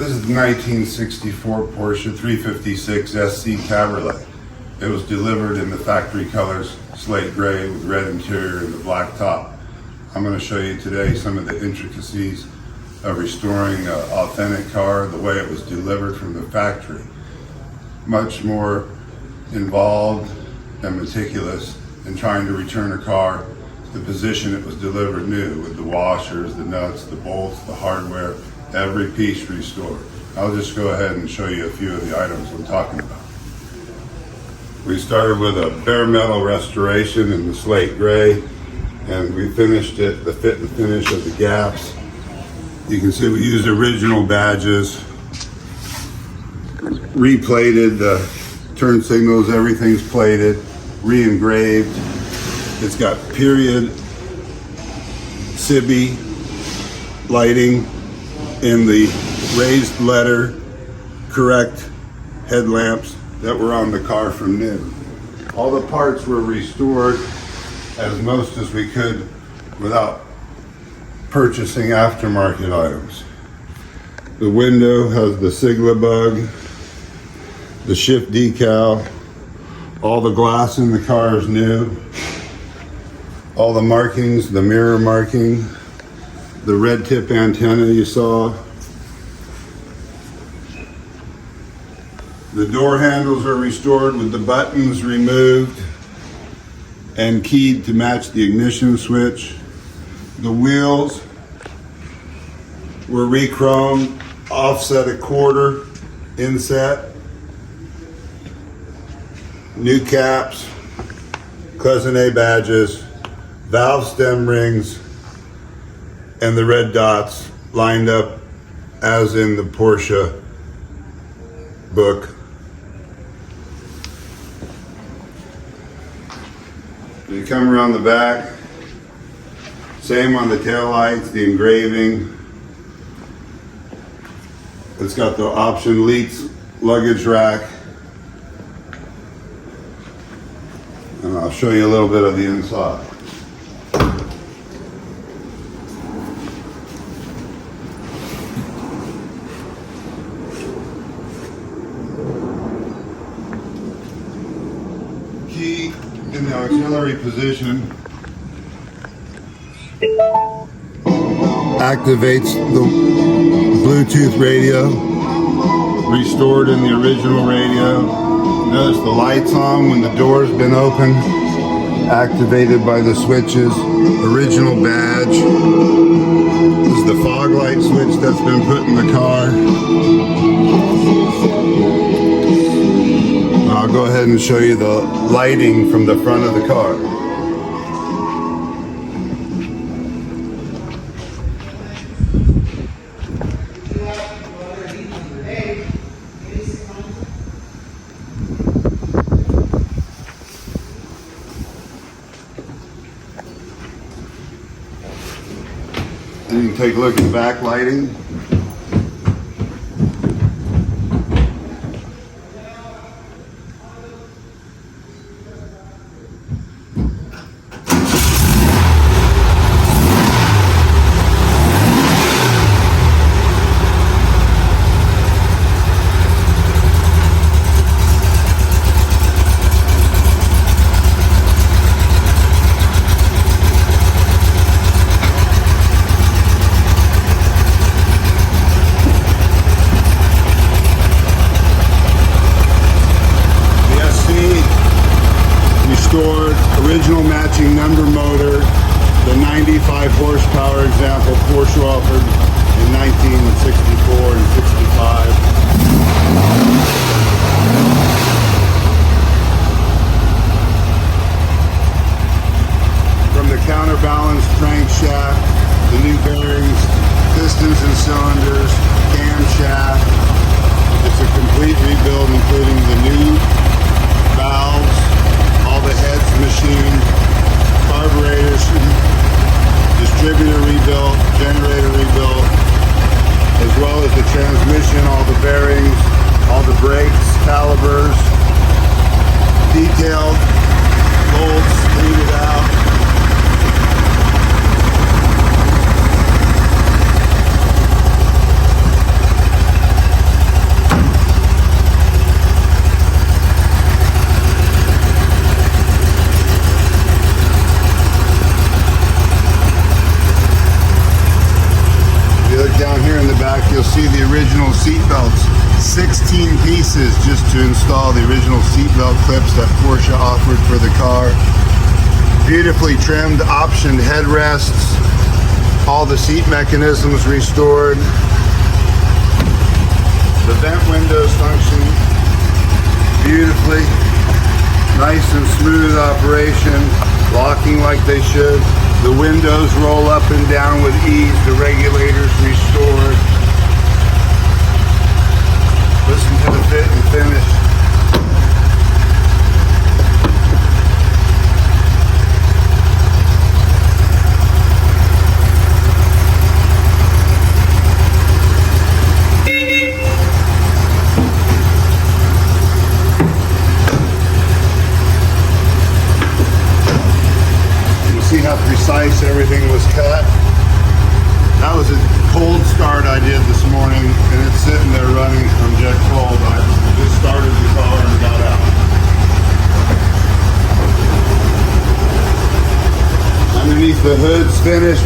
This is the 1964 Porsche 356 SC Cabriolet. It was delivered in the factory colors, slate gray with red interior and the black top. I'm going to show you today some of the intricacies of restoring an authentic car the way it was delivered from the factory. Much more involved and meticulous in trying to return a car to the position it was delivered new, with the washers, the nuts, the bolts, the hardware, every piece restored. I'll just go ahead and show you a few of the items I'm talking about. We started with a bare metal restoration in the slate gray, and we finished it, the fit and finish of the gaps. You can see we used original badges, replated the turn signals, everything's plated, re-engraved. It's got period Cibi lighting in the raised letter correct headlamps that were on the car from new. All the parts were restored as most as we could without purchasing aftermarket items. The window has the Sigla bug, the shift decal, all the glass in the car is new, all the markings, the mirror marking, the red tip antenna you saw. The door handles are restored with the buttons removed and keyed to match the ignition switch. The wheels were re-chromed, offset a quarter inset. New caps, cloisonne badges, valve stem rings, and the red dots lined up as in the Porsche book. You come around the back, same on the tail lights, the engraving. It's got the option Leeds luggage rack. And I'll show you a little bit of the inside. Key in the auxiliary position activates the Bluetooth radio, restored in the original radio. Notice the lights on when the door's been open, activated by the switches. Original badge. This is the fog light switch that's been put in the car. I'll go ahead and show you the lighting from the front of the car. And you can take a look at the back lighting. Restored, original matching number motor, the 95 horsepower example Porsche offered in 1964 and 65. From the counterbalanced crankshaft, the new bearings, pistons and cylinders, camshaft. It's a complete rebuild, including the new valves, all the heads machined, carburetors, distributor rebuilt, generator rebuilt, as well as the transmission, all the bearings, all the brakes, calipers, detailed, bolts cleaned out. This is just to install the original seatbelt clips that Porsche offered for the car. Beautifully trimmed, optioned headrests, all the seat mechanisms restored. The vent windows function beautifully. Nice and smooth operation, locking like they should. The windows roll up and down with ease, the regulators restored. Listen to the fit and finish. See how precise everything was cut. That was a cold start I did this morning, and it's sitting there running from jet cold. I just started the car and got out. Underneath the hood's finished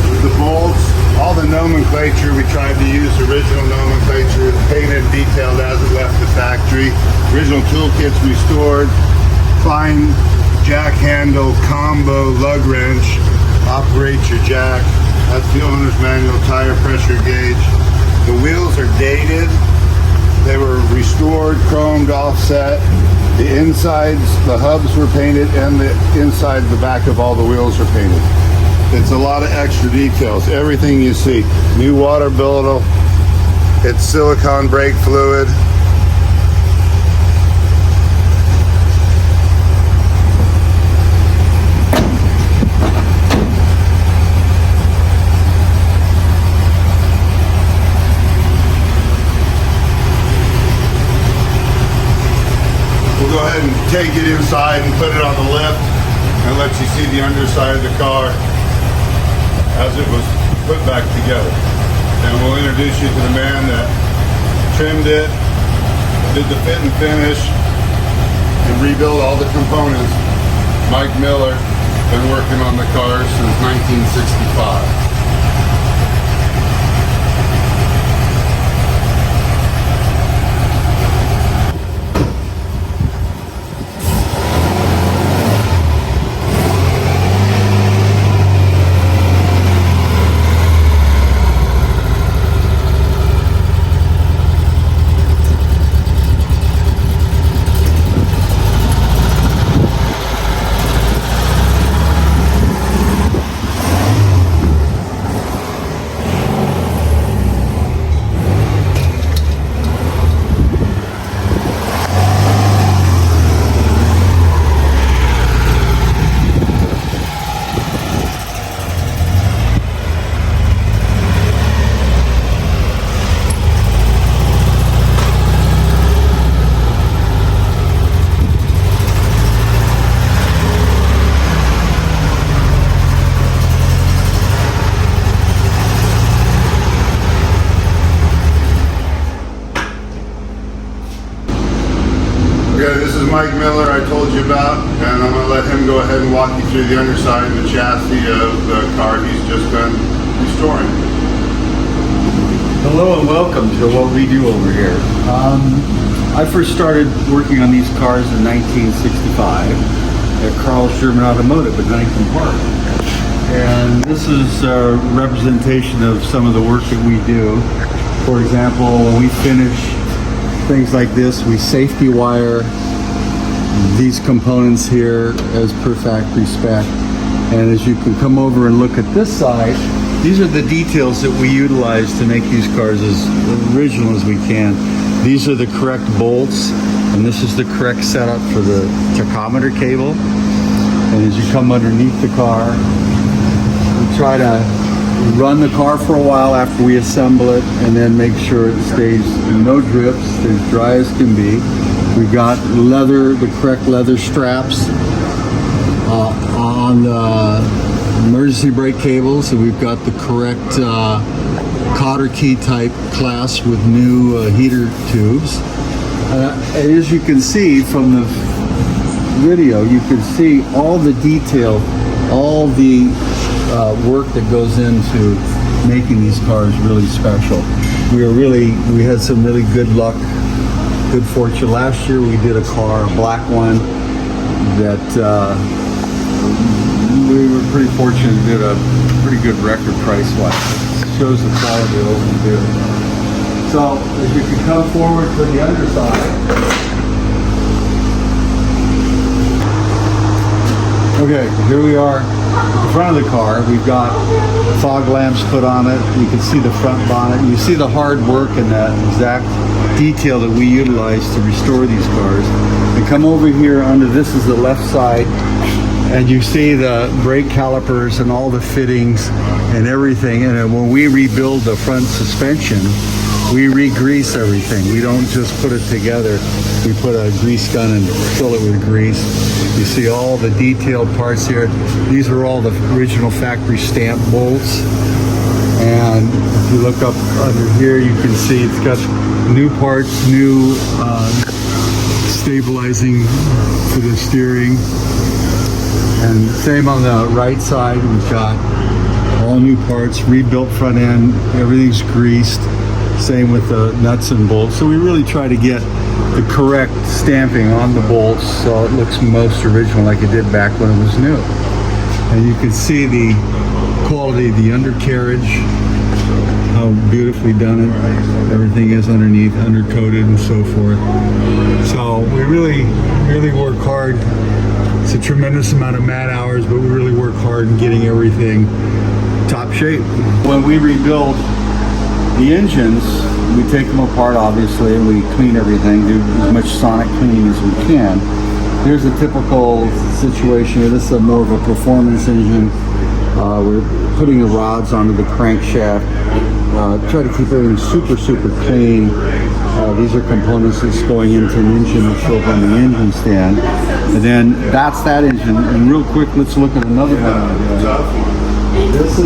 with the bolts. All the nomenclature we tried to use, original nomenclature, painted and detailed as it left the factory. Original toolkits restored. Fine jack handle combo lug wrench operates your jack. That's the owner's manual tire pressure gauge. The wheels are dated. They were restored, chromed, offset. The insides, the hubs were painted, and the inside, the back of all the wheels are painted. It's a lot of extra details. Everything you see. New water billet. It's silicone brake fluid. Go ahead and take it inside and put it on the lift and let you see the underside of the car as it was put back together. And we'll introduce you to the man that trimmed it, did the fit and finish, and rebuilt all the components. Mike Miller, been working on the car since 1965. Okay, this is Mike Miller I told you about, and I'm going to let him go ahead and walk you through the underside and the chassis of the car he's just done restoring. Hello and welcome to what we do over here. I first started working on these cars in 1965 at Carl Sherman Automotive at Huntington Park. And this is a representation of some of the work that we do. For example, when we finish things like this, we safety wire these components here as per factory spec. And as you can come over and look at this side, these are the details that we utilize to make these cars as original as we can. These are the correct bolts, and this is the correct setup for the tachometer cable. And as you come underneath the car, we try to run the car for a while after we assemble it, and then make sure it stays no drips, as dry as can be. We've got leather, the correct leather straps on the emergency brake cables, and we've got the correct cotter key type class with new heater tubes. As you can see from the video, you can see all the detail, all the work that goes into making these cars really special. We had some really good luck good fortune. Last year we did a car, a black one, that we were pretty fortunate to get a pretty good record price-wise. It shows the quality of what we do. So if you could come forward to the underside. Okay, here we are at the front of the car. We've got fog lamps put on it. You can see the front bonnet. You see the hard work and that exact detail that we utilize to restore these cars. And come over here under, this is the left side, and you see the brake calipers and all the fittings and everything. And then when we rebuild the front suspension, we re-grease everything. We don't just put it together. We put a grease gun and fill it with grease. You see all the detailed parts here. These are all the original factory stamp bolts. And if you look up under here, you can see it's got new parts, new stabilizing for the steering. And same on the right side, we've got all new parts, rebuilt front end, everything's greased. Same with the nuts and bolts. So we really try to get the correct stamping on the bolts so it looks most original like it did back when it was new. And you can see the quality of the undercarriage, how beautifully done it. Everything is underneath, undercoated and so forth. So we really work hard. It's a tremendous amount of man hours, but we really work hard in getting everything top shape. When we rebuild the engines, we take them apart obviously and we clean everything, do as much sonic cleaning as we can. Here's a typical situation here. This is more of a performance engine. We're putting the rods onto the crankshaft. Try to keep everything super clean. These are components that's going into an engine that show up on the engine stand. And then that's that engine. And real quick, let's look at another one. This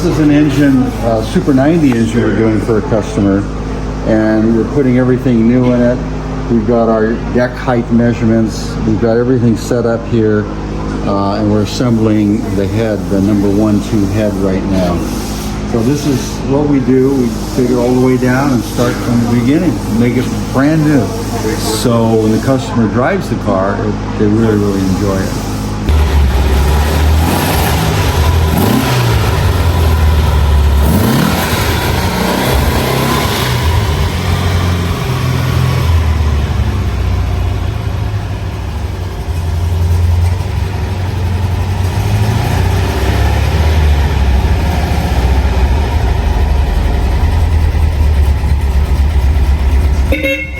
is an engine, Super 90 engine we're doing for a customer, and we're putting everything new in it. We've got our deck height measurements. We've got everything set up here, and we're assembling the head, the number 1-2 head right now. So this is what we do. We take it all the way down and start from the beginning, make it brand new. So when the customer drives the car, they really enjoy it. Beep.